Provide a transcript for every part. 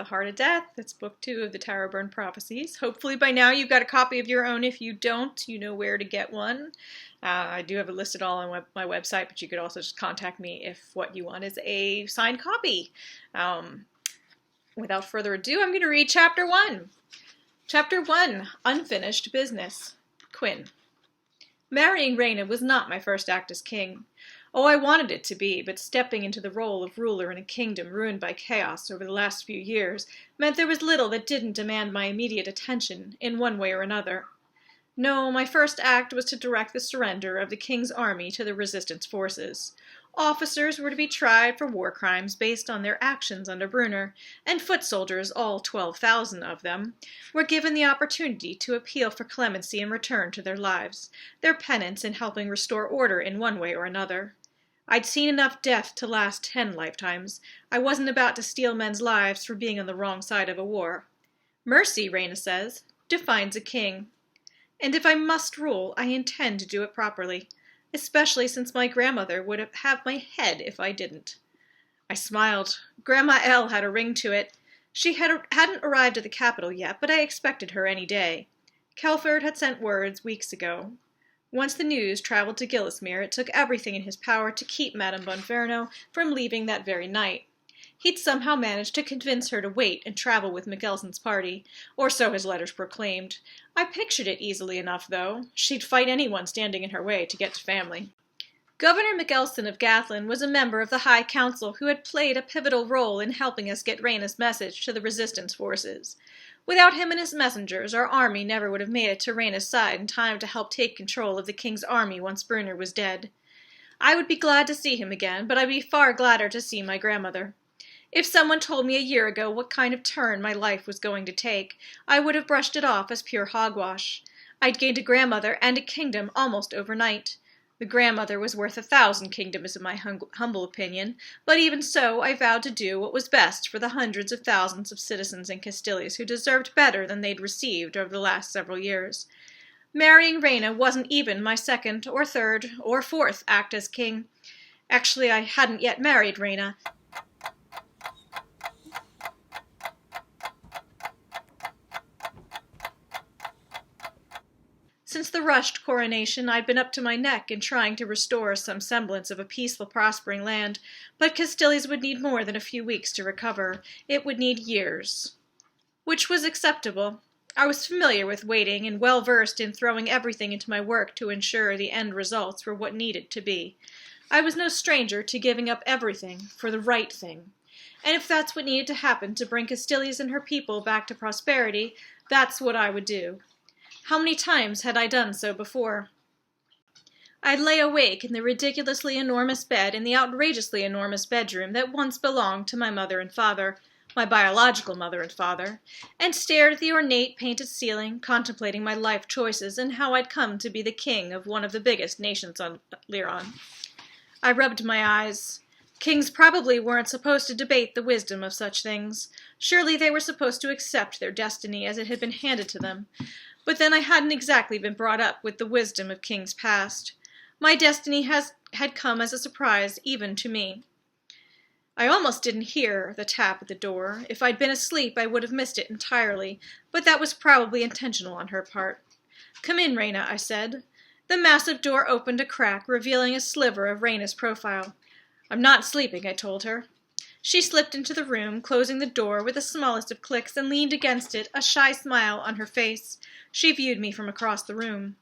The Heart of Death. It's book 2 of the Tarrowburn Prophecies. Hopefully by now you've got a copy of your own. If you don't, you know where to get one. I do have it listed all on my website, but you could also just contact me if what you want is a signed copy. Without further ado, I'm going to read Chapter 1. Chapter 1, Unfinished Business. Quinn. Marrying Rhaena was not my first act as king. Oh, I wanted it to be, but stepping into the role of ruler in a kingdom ruined by chaos over the last few years meant there was little that didn't demand my immediate attention, in one way or another. No, my first act was to direct the surrender of the king's army to the resistance forces. Officers were to be tried for war crimes based on their actions under Brunner, and foot soldiers, all 12,000 of them, were given the opportunity to appeal for clemency in return to their lives, their penance in helping restore order in one way or another. I'd seen enough death to last 10 lifetimes. I wasn't about to steal men's lives for being on the wrong side of a war. Mercy, Rhaena says, defines a king. And if I must rule, I intend to do it properly, especially since my grandmother would have my head if I didn't. I smiled. Grandma Elle had a ring to it. She hadn't arrived at the capital yet, but I expected her any day. Kelford had sent words weeks ago. Once the news traveled to Gillismere, it took everything in his power to keep Madame Bonferno from leaving that very night. He'd somehow managed to convince her to wait and travel with Miguelson's party, or so his letters proclaimed. I pictured it easily enough, though. She'd fight anyone standing in her way to get to family. Governor Miguelson of Gathlin was a member of the High Council who had played a pivotal role in helping us get Rhaena's message to the resistance forces. Without him and his messengers, our army never would have made it to Rhaena's side in time to help take control of the king's army once Brunner was dead. I would be glad to see him again, but I'd be far gladder to see my grandmother. If someone told me a year ago what kind of turn my life was going to take, I would have brushed it off as pure hogwash. I'd gained a grandmother and a kingdom almost overnight. The grandmother was worth 1,000 kingdoms in my humble opinion, but even so I vowed to do what was best for the hundreds of thousands of citizens in Castiles who deserved better than they'd received over the last several years. Marrying Rhaena wasn't even my second or third or fourth act as king. Actually, I hadn't yet married Rhaena. Since the rushed coronation, I'd been up to my neck in trying to restore some semblance of a peaceful, prospering land, but Castiles would need more than a few weeks to recover. It would need years. Which was acceptable. I was familiar with waiting and well-versed in throwing everything into my work to ensure the end results were what needed to be. I was no stranger to giving up everything for the right thing. And if that's what needed to happen to bring Castiles and her people back to prosperity, that's what I would do. How many times had I done so before? I'd lay awake in the ridiculously enormous bed in the outrageously enormous bedroom that once belonged to my mother and father, my biological mother and father, and stared at the ornate painted ceiling, contemplating my life choices and how I'd come to be the king of one of the biggest nations on Lyron. I rubbed my eyes. Kings probably weren't supposed to debate the wisdom of such things. Surely they were supposed to accept their destiny as it had been handed to them. But then I hadn't exactly been brought up with the wisdom of kings past. My destiny had come as a surprise even to me. I almost didn't hear the tap at the door. If I'd been asleep, I would have missed it entirely, but that was probably intentional on her part. "Come in, Rhaena," I said. The massive door opened a crack, revealing a sliver of Rhaena's profile. "I'm not sleeping," I told her. She slipped into the room, closing the door with the smallest of clicks, and leaned against it, a shy smile on her face. She viewed me from across the room.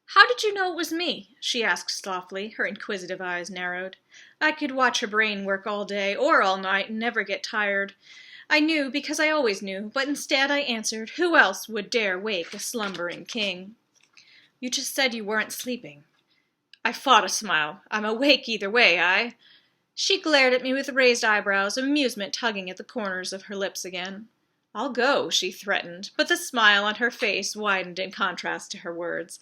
"How did you know it was me?" she asked softly, her inquisitive eyes narrowed. I could watch her brain work all day or all night and never get tired. I knew because I always knew, but instead I answered, who else would dare wake a slumbering king? "You just said you weren't sleeping." I fought a smile. "I'm awake either way, She glared at me with raised eyebrows, amusement tugging at the corners of her lips again. "I'll go," she threatened, but the smile on her face widened in contrast to her words.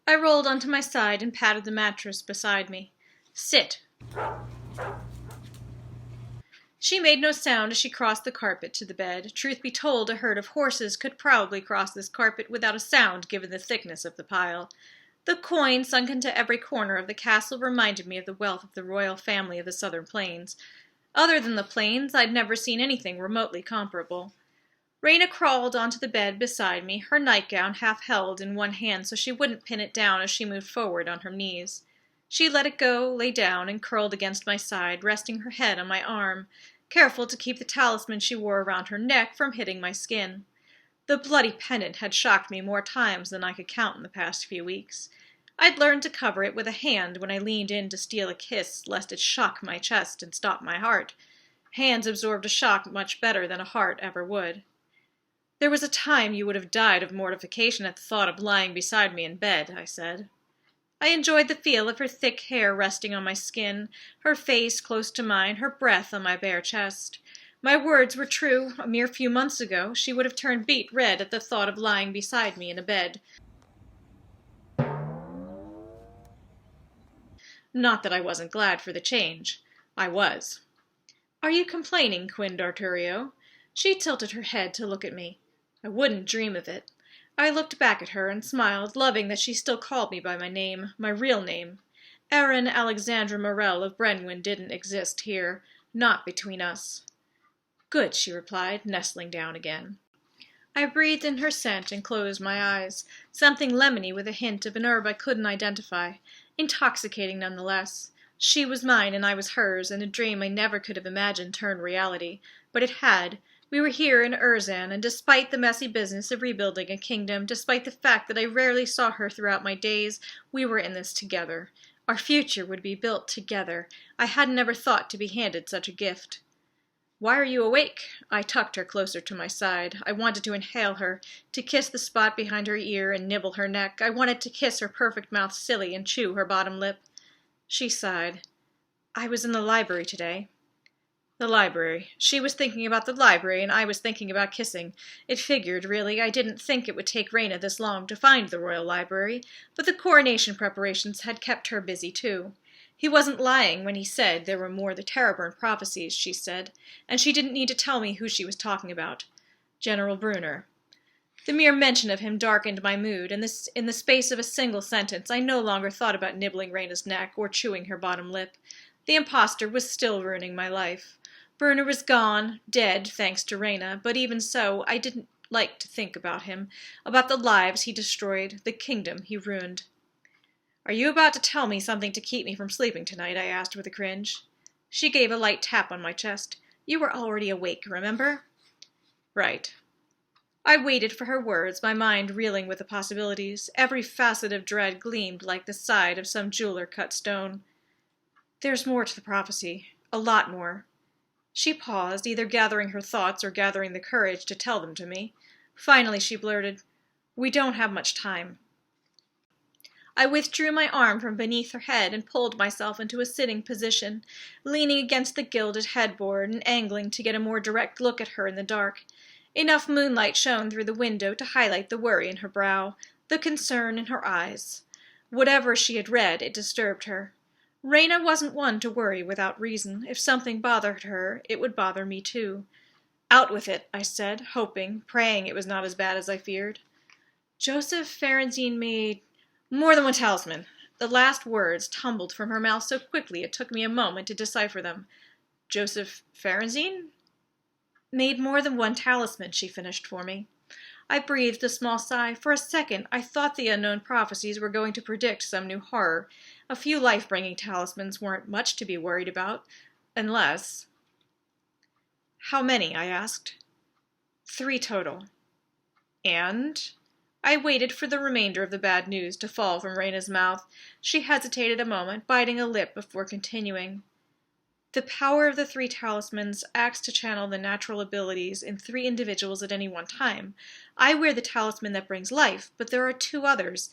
I rolled onto my side and patted the mattress beside me. "Sit." She made no sound as she crossed the carpet to the bed. Truth be told, a herd of horses could probably cross this carpet without a sound given the thickness of the pile. The coin sunk into every corner of the castle reminded me of the wealth of the royal family of the southern plains. Other than the plains, I'd never seen anything remotely comparable. Raina crawled onto the bed beside me, her nightgown half held in one hand so she wouldn't pin it down as she moved forward on her knees. She let it go, lay down, and curled against my side, resting her head on my arm, careful to keep the talisman she wore around her neck from hitting my skin. The bloody pendant had shocked me more times than I could count in the past few weeks. I'd learned to cover it with a hand when I leaned in to steal a kiss, lest it shock my chest and stop my heart. Hands absorbed a shock much better than a heart ever would. "There was a time you would have died of mortification at the thought of lying beside me in bed," I said. I enjoyed the feel of her thick hair resting on my skin, her face close to mine, her breath on my bare chest. My words were true. A mere few months ago, she would have turned beet red at the thought of lying beside me in a bed. Not that I wasn't glad for the change. I was. "Are you complaining, Queen D'Arturio?" She tilted her head to look at me. I wouldn't dream of it. I looked back at her and smiled, loving that she still called me by my name, my real name. Erin Alexandra Morel of Brenwyn didn't exist here, not between us. "Good," she replied, nestling down again. I breathed in her scent and closed my eyes. Something lemony with a hint of an herb I couldn't identify. Intoxicating nonetheless. She was mine and I was hers, and a dream I never could have imagined turned reality. But it had. We were here in Urzan, and despite the messy business of rebuilding a kingdom, despite the fact that I rarely saw her throughout my days, we were in this together. Our future would be built together. I hadn't ever thought to be handed such a gift. "Why are you awake?" I tucked her closer to my side. I wanted to inhale her, to kiss the spot behind her ear and nibble her neck. I wanted to kiss her perfect mouth silly and chew her bottom lip. She sighed. "I was in the library today." The library. She was thinking about the library, and I was thinking about kissing. It figured, really. I didn't think it would take Raina this long to find the royal library, but the coronation preparations had kept her busy, too. He wasn't lying when he said there were more the Tarrowburn Prophecies, she said, and she didn't need to tell me who she was talking about. General Brunner. The mere mention of him darkened my mood, and in the space of a single sentence I no longer thought about nibbling Raina's neck or chewing her bottom lip. The impostor was still ruining my life. Brunner was gone, dead, thanks to Raina, but even so, I didn't like to think about him, about the lives he destroyed, the kingdom he ruined. "Are you about to tell me something to keep me from sleeping tonight?" I asked with a cringe. She gave a light tap on my chest. "You were already awake, remember?" "Right." I waited for her words, my mind reeling with the possibilities. Every facet of dread gleamed like the side of some jeweler-cut stone. "There's more to the prophecy. A lot more." She paused, either gathering her thoughts or gathering the courage to tell them to me. Finally she blurted, "We don't have much time." I withdrew my arm from beneath her head and pulled myself into a sitting position, leaning against the gilded headboard and angling to get a more direct look at her in the dark. Enough moonlight shone through the window to highlight the worry in her brow, the concern in her eyes. Whatever she had read, it disturbed her. Raina wasn't one to worry without reason. If something bothered her, it would bother me too. "Out with it," I said, hoping, praying it was not as bad as I feared. "Joseph Ferenzine made more than one talisman." The last words tumbled from her mouth so quickly it took me a moment to decipher them. "Joseph Ferenzine?" "Made more than one talisman," she finished for me. I breathed a small sigh. For a second, I thought the unknown prophecies were going to predict some new horror. A few life-bringing talismans weren't much to be worried about, unless... "How many?" I asked. 3 total. And? I waited for the remainder of the bad news to fall from Raina's mouth. She hesitated a moment, biting a lip before continuing. "The power of the 3 talismans acts to channel the natural abilities in 3 individuals at any one time. I wear the talisman that brings life, but there are 2 others,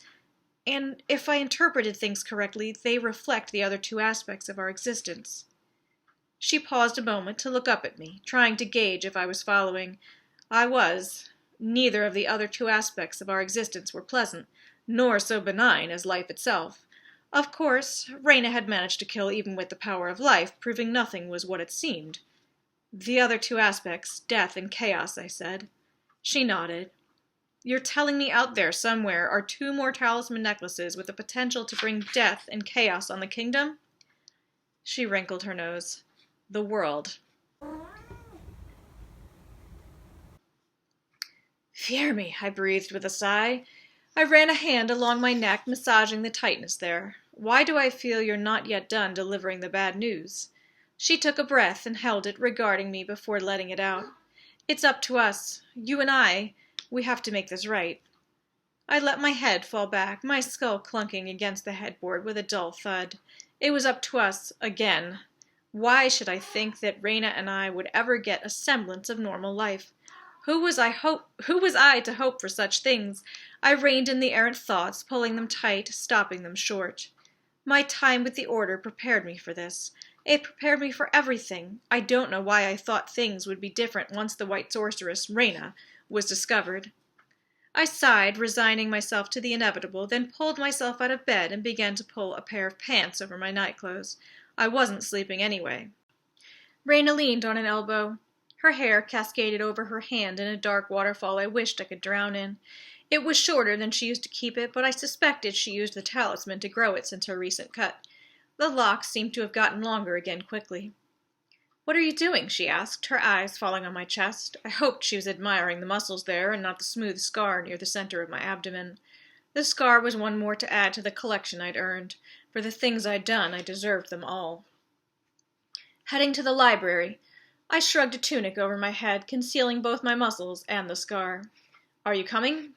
and if I interpreted things correctly, they reflect the other 2 aspects of our existence." She paused a moment to look up at me, trying to gauge if I was following. I was. Neither of the other 2 aspects of our existence were pleasant, nor so benign as life itself. Of course, Raina had managed to kill even with the power of life, proving nothing was what it seemed. "The other 2 aspects, death and chaos," I said. She nodded. "You're telling me out there somewhere are 2 more talisman necklaces with the potential to bring death and chaos on the kingdom?" She wrinkled her nose. The world. Fear me, I breathed with a sigh. I ran a hand along my neck, massaging the tightness there. Why do I feel you're not yet done delivering the bad news? She took a breath and held it, regarding me before letting it out. It's up to us. You and I. We have to make this right. I let my head fall back, my skull clunking against the headboard with a dull thud. It was up to us, again. Why should I think that Raina and I would ever get a semblance of normal life? Who was I to hope for such things? I reined in the errant thoughts, pulling them tight, stopping them short. My time with the Order prepared me for this. It prepared me for everything. I don't know why I thought things would be different once the White Sorceress, Raina, was discovered. I sighed, resigning myself to the inevitable, then pulled myself out of bed and began to pull a pair of pants over my nightclothes. I wasn't sleeping anyway. Raina leaned on an elbow. Her hair cascaded over her hand in a dark waterfall I wished I could drown in. It was shorter than she used to keep it, but I suspected she used the talisman to grow it since her recent cut. The locks seemed to have gotten longer again quickly. "What are you doing?" she asked, her eyes falling on my chest. I hoped she was admiring the muscles there and not the smooth scar near the center of my abdomen. The scar was one more to add to the collection I'd earned. For the things I'd done, I deserved them all. Heading to the library, I shrugged a tunic over my head, concealing both my muscles and the scar. "Are you coming?"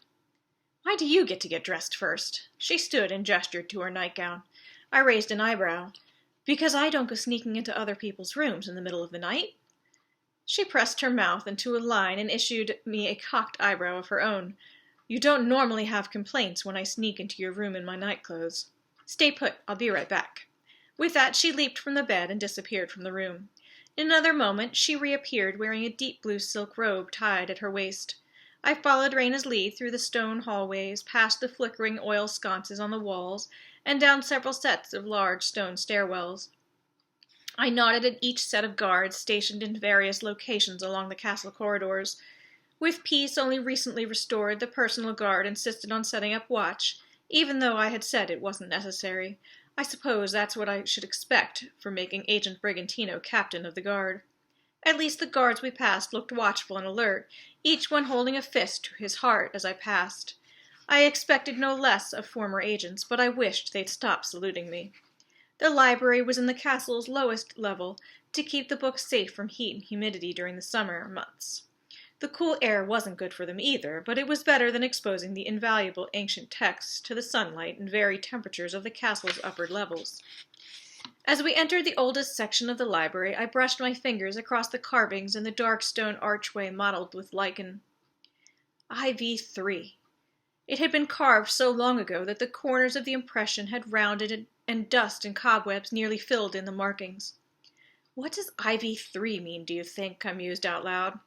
"Why do you get to get dressed first?" She stood and gestured to her nightgown. I raised an eyebrow. "Because I don't go sneaking into other people's rooms in the middle of the night?" She pressed her mouth into a line and issued me a cocked eyebrow of her own. "You don't normally have complaints when I sneak into your room in my nightclothes. Stay put, I'll be right back." With that, she leaped from the bed and disappeared from the room. In another moment, she reappeared wearing a deep blue silk robe tied at her waist. I followed Raina's lead through the stone hallways, past the flickering oil sconces on the walls, and down several sets of large stone stairwells. I nodded at each set of guards stationed in various locations along the castle corridors. With peace only recently restored, the personal guard insisted on setting up watch, even though I had said it wasn't necessary. I suppose that's what I should expect for making Agent Brigantino captain of the guard. At least the guards we passed looked watchful and alert, each one holding a fist to his heart as I passed. I expected no less of former agents, but I wished they'd stop saluting me. The library was in the castle's lowest level, to keep the books safe from heat and humidity during the summer months. The cool air wasn't good for them either, but it was better than exposing the invaluable ancient texts to the sunlight and varied temperatures of the castle's upper levels. As we entered the oldest section of the library, I brushed my fingers across the carvings in the dark stone archway mottled with lichen. IV3. It had been carved so long ago that the corners of the impression had rounded and dust and cobwebs nearly filled in the markings. "What does IV3 mean, do you think?" I mused out loud.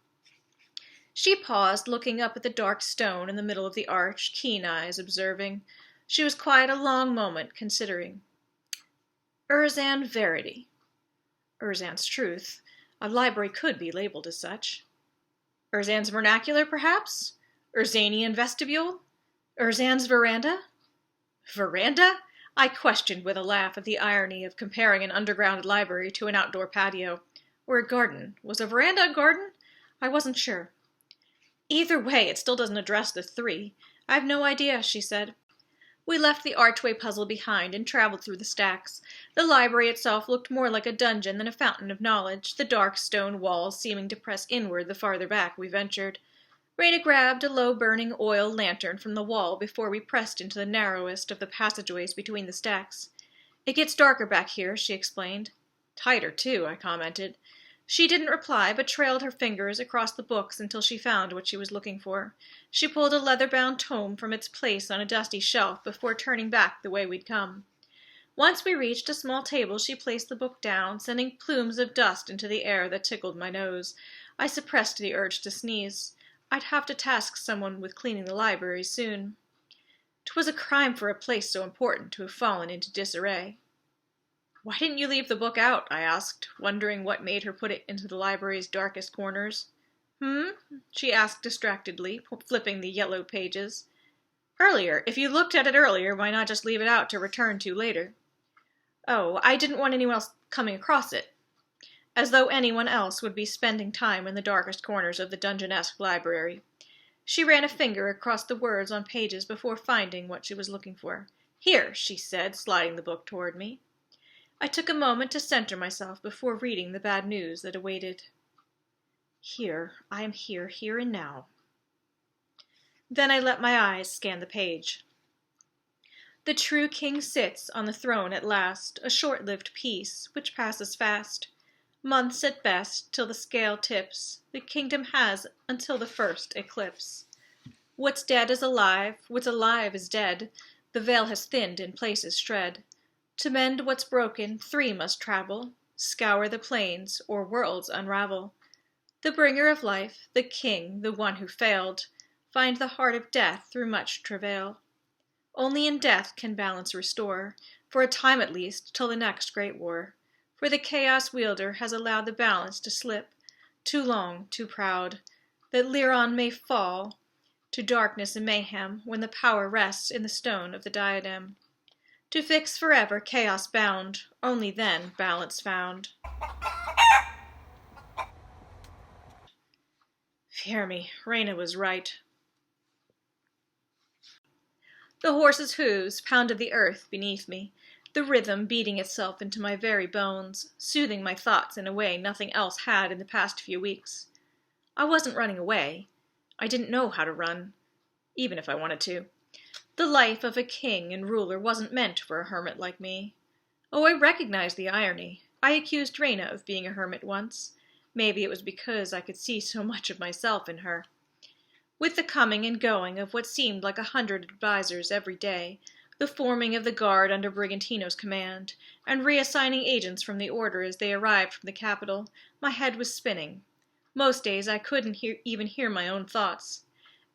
She paused, looking up at the dark stone in the middle of the arch, keen eyes observing. She was quiet a long moment, considering. "Urzan Verity." Urzan's truth. A library could be labeled as such. Urzan's vernacular, perhaps? Urzanian vestibule? Urzan's veranda? Veranda? I questioned with a laugh at the irony of comparing an underground library to an outdoor patio. Or a garden. Was a veranda a garden? I wasn't sure. "Either way, it still doesn't address the 3. I've no idea," she said. We left the archway puzzle behind and traveled through the stacks. The library itself looked more like a dungeon than a fountain of knowledge, the dark stone walls seeming to press inward the farther back we ventured. Raina grabbed a low-burning oil lantern from the wall before we pressed into the narrowest of the passageways between the stacks. "It gets darker back here," she explained. "Tighter, too," I commented. She didn't reply, but trailed her fingers across the books until she found what she was looking for. She pulled a leather-bound tome from its place on a dusty shelf before turning back the way we'd come. Once we reached a small table, she placed the book down, sending plumes of dust into the air that tickled my nose. I suppressed the urge to sneeze. I'd have to task someone with cleaning the library soon. 'Twas a crime for a place so important to have fallen into disarray. "Why didn't you leave the book out?" I asked, wondering what made her put it into the library's darkest corners. She asked distractedly, flipping the yellow pages. "Earlier. If you looked at it earlier, why not just leave it out to return to later?" "Oh, I didn't want anyone else coming across it." as though anyone else would be spending time in the darkest corners of the dungeonesque library. She ran a finger across the words on pages before finding what she was looking for. "Here," she said, sliding the book toward me. I took a moment to center myself before reading the bad news that awaited. Here, I am here and now. Then I let my eyes scan the page. The true king sits on the throne at last, a short-lived peace, which passes fast. Months at best, till the scale tips. The kingdom has until the first eclipse. What's dead is alive, what's alive is dead. The veil has thinned in places shred. To mend what's broken, 3 must travel, scour the plains, or worlds unravel. The bringer of life, the king, the one who failed, find the heart of death through much travail. Only in death can balance restore, for a time at least, till the next great war. For the chaos wielder has allowed the balance to slip, too long, too proud, that Lyron may fall to darkness and mayhem when the power rests in the stone of the diadem. To fix forever chaos bound, only then balance found. Fear me, Reyna was right. The horse's hooves pounded the earth beneath me, the rhythm beating itself into my very bones, soothing my thoughts in a way nothing else had in the past few weeks. I wasn't running away. I didn't know how to run, even if I wanted to. The life of a king and ruler wasn't meant for a hermit like me. Oh, I recognized the irony. I accused Reyna of being a hermit once. Maybe it was because I could see so much of myself in her. With the coming and going of what seemed like 100 advisors every day, the forming of the guard under Brigantino's command, and reassigning agents from the order as they arrived from the capital, my head was spinning. Most days I couldn't even hear my own thoughts.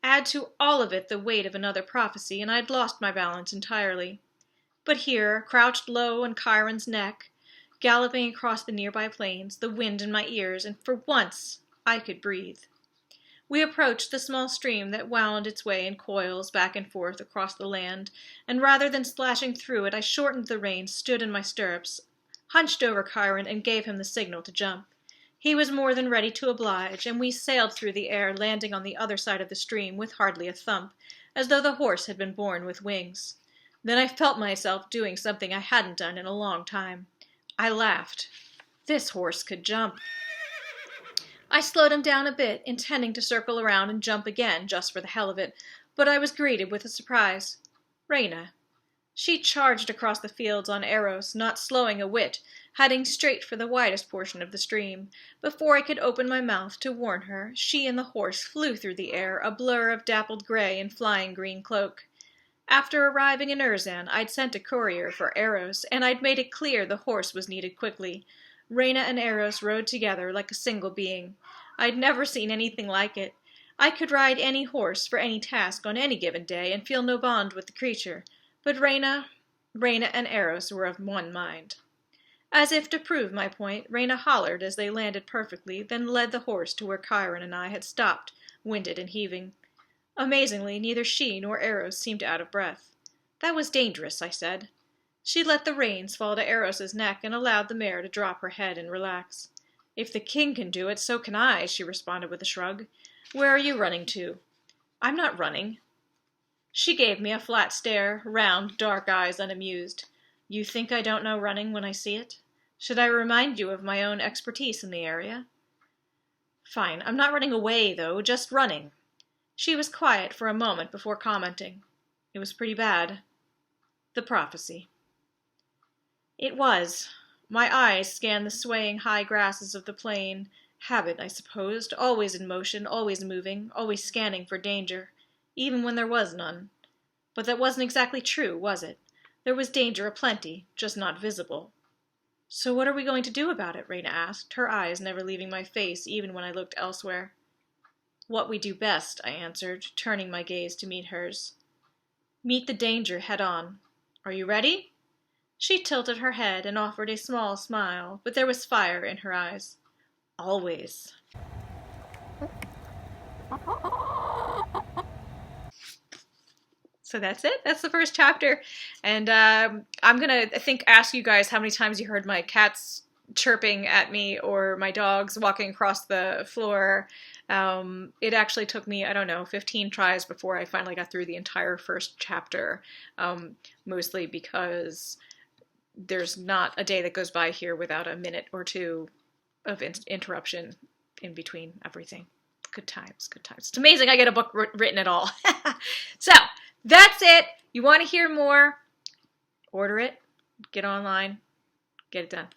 Add to all of it the weight of another prophecy, and I'd lost my balance entirely. But here, crouched low on Chiron's neck, galloping across the nearby plains, the wind in my ears, and for once I could breathe. We approached the small stream that wound its way in coils back and forth across the land, and rather than splashing through it, I shortened the reins, stood in my stirrups, hunched over Chiron, and gave him the signal to jump. He was more than ready to oblige, and we sailed through the air, landing on the other side of the stream with hardly a thump, as though the horse had been born with wings. Then I felt myself doing something I hadn't done in a long time. I laughed. This horse could jump. I slowed him down a bit, intending to circle around and jump again, just for the hell of it, but I was greeted with a surprise. Reyna. She charged across the fields on Eros, not slowing a whit, heading straight for the widest portion of the stream. Before I could open my mouth to warn her, she and the horse flew through the air, a blur of dappled gray and flying green cloak. After arriving in Urzan, I'd sent a courier for Eros, and I'd made it clear the horse was needed quickly. Reyna and Eros rode together like a single being. I'd never seen anything like it. I could ride any horse for any task on any given day and feel no bond with the creature, but Reyna and Eros were of one mind. As if to prove my point, Reyna hollered as they landed perfectly, then led the horse to where Chiron and I had stopped, winded and heaving. Amazingly, neither she nor Eros seemed out of breath. That was dangerous, I said. She let the reins fall to Eros's neck and allowed the mare to drop her head and relax. If the king can do it, so can I, she responded with a shrug. Where are you running to? I'm not running. She gave me a flat stare, round, dark eyes unamused. You think I don't know running when I see it? Should I remind you of my own expertise in the area? Fine, I'm not running away, though, just running. She was quiet for a moment before commenting. It was pretty bad. The prophecy. It was. My eyes scanned the swaying high grasses of the plain. Habit, I supposed, always in motion, always moving, always scanning for danger, even when there was none. But that wasn't exactly true, was it? There was danger aplenty, just not visible. So what are we going to do about it? Reyna asked, her eyes never leaving my face even when I looked elsewhere. What we do best, I answered, turning my gaze to meet hers. Meet the danger head on. Are you ready? She tilted her head and offered a small smile, but there was fire in her eyes. Always. So that's it. That's the first chapter. And I'm going to, I think, ask you guys how many times you heard my cat's chirping at me or my dogs walking across the floor. It actually took me, I don't know, 15 tries before I finally got through the entire first chapter, mostly because there's not a day that goes by here without a minute or two of interruption in between everything. Good times, good times. It's amazing I get a book written at all. So, that's it. You want to hear more? Order it, get online, get it done.